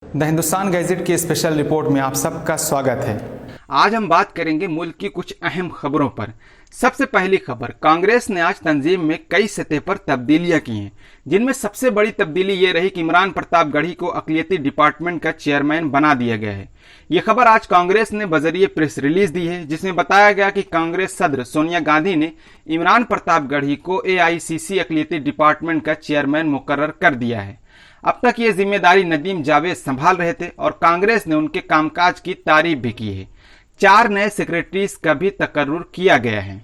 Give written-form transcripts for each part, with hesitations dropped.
The Hindustan gadget की special report में आप सबका स्वागत है। आज हम बात करेंगे मुल्क की कुछ अहम खबरों पर। सबसे पहली खबर, कांग्रेस ने आज तंजीम में कई सतह पर तब्दीलियां की हैं, जिनमें सबसे बड़ी तब्दीली ये रही कि इमरान प्रताप गढ़ी को अक़लियती डिपार्टमेंट का चेयरमैन बना दिया गया है। ये खबर आज कांग्रेस ने बजरिए प्रेस रिलीज दी है, जिसमें बताया गया कि कांग्रेस सदर सोनिया गांधी ने इमरान प्रताप गढ़ी को AICC अक़लियती डिपार्टमेंट का चेयरमैन मुकर्रर कर दिया है। अब तक ये जिम्मेदारी नदीम जावेद संभाल रहे थे और कांग्रेस ने उनके कामकाज की तारीफ भी की है। 4 नए सेक्रेटरीज का भी तकर्रुर किया गया है।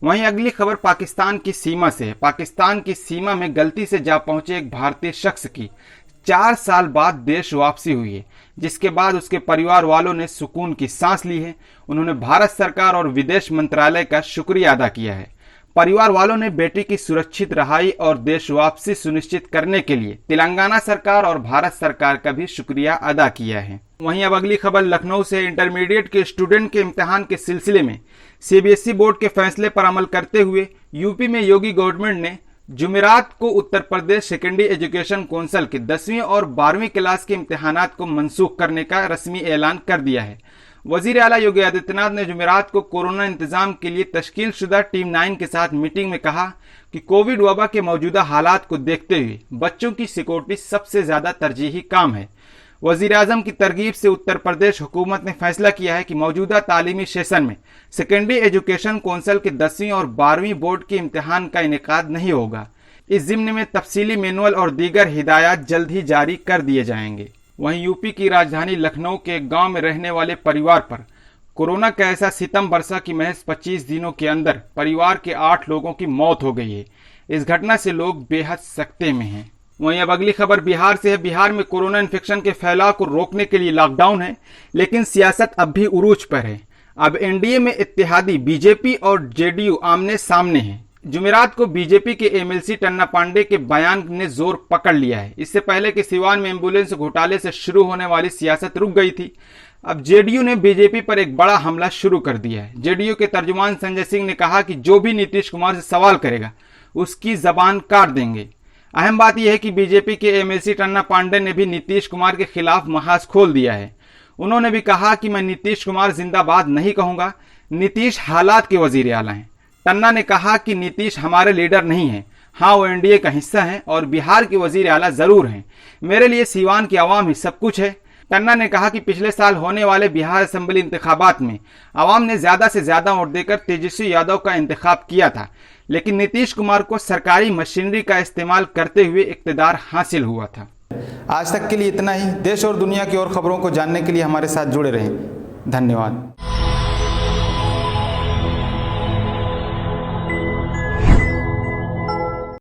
वहीं अगली खबर पाकिस्तान की सीमा से है। पाकिस्तान की सीमा में गलती से जा पहुंचे एक भारतीय शख्स की 4 साल बाद देश वापसी हुई है, जिसके बाद उसके परिवार वालों ने सुकून की सांस ली है। उन्होंने भारत सरकार और विदेश मंत्रालय का शुक्रिया अदा किया है। परिवार वालों ने बेटी की सुरक्षित रहाई और देश वापसी सुनिश्चित करने के लिए तेलंगाना सरकार और भारत सरकार का भी शुक्रिया अदा किया है। वहीं अब अगली खबर लखनऊ से। इंटरमीडिएट के स्टूडेंट के इम्तिहान के सिलसिले में CBSE बोर्ड के फैसले पर अमल करते हुए यूपी में योगी गवर्नमेंट ने जुमेरात को Uttar Pradesh secondary education council के 10वीं और 12वीं क्लास के इम्तिहानात को मनसूख करने का रस्मी ऐलान कर दिया है। वजीर आला योगी आदित्यनाथ ने जुमेरात को कोरोना इंतजाम के लिए तश्कील शुदा टीम 9 के साथ मीटिंग में कहा कि कोविड वबा के मौजूदा हालात को देखते हुए बच्चों की सिक्योरिटी सबसे ज्यादा तरजीही काम है। वजीर आजम की तरगीब से उत्तर प्रदेश हुकूमत ने फैसला किया है कि मौजूदा तालीमी सेशन में सेकेंडरी एजुकेशन काउंसिल के 10वीं और 12वीं बोर्ड के इम्तिहान का इनेकाद नहीं होगा। इस जिम्न में तफसीली मैनुअल और दीगर हिदायत जल्द ही जारी कर दिए जाएंगे। वहीं यूपी की राजधानी लखनऊ के एक गांव में रहने वाले परिवार पर कोरोना का ऐसा सितम बरसा कि महज 25 दिनों के अंदर परिवार के 8 लोगों की मौत हो गई है। इस घटना से लोग बेहद सख्ते में हैं। वहीं अब अगली खबर बिहार से है। बिहार में कोरोना इन्फेक्शन के फैलाव को रोकने के लिए लॉकडाउन है, लेकिन सियासत अब भी उरूज पर है। अब एनडीए में इत्तेहादी बीजेपी और जेडीयू आमने सामने हैं। जुमेरात को बीजेपी के MLC टन्ना पांडे के बयान ने जोर पकड़ लिया है। इससे पहले कि सिवान में एम्बुलेंस घोटाले से शुरू होने वाली सियासत रुक गई थी, अब जेडीयू ने बीजेपी पर एक बड़ा हमला शुरू कर दिया है। जेडीयू के तर्जुमान संजय सिंह ने कहा कि जो भी नीतीश कुमार से सवाल करेगा उसकी जबान काट देंगे। अहम बात यह है कि बीजेपी के MLC टन्ना पांडे ने भी नीतीश कुमार के खिलाफ महाज खोल दिया है। उन्होंने भी कहा कि मैं नीतीश कुमार जिंदाबाद नहीं कहूंगा, नीतीश हालात के वजीर आला हैं। टन्ना ने कहा कि नीतीश हमारे लीडर नहीं है, हाँ वो एनडीए का हिस्सा है और बिहार के वजीर आला जरूर हैं। मेरे लिए सीवान की आवाम ही सब कुछ है। टन्ना ने कहा कि पिछले साल होने वाले बिहार असेंबली इंतखाबात में आवाम ने ज्यादा से ज्यादा वोट देकर तेजस्वी यादव का इंतखाब किया था, लेकिन नीतीश कुमार को सरकारी मशीनरी का इस्तेमाल करते हुए इक्तदार हासिल हुआ था। आज तक के लिए इतना ही। देश और दुनिया की और खबरों को जानने के लिए हमारे साथ जुड़े रहें। धन्यवाद।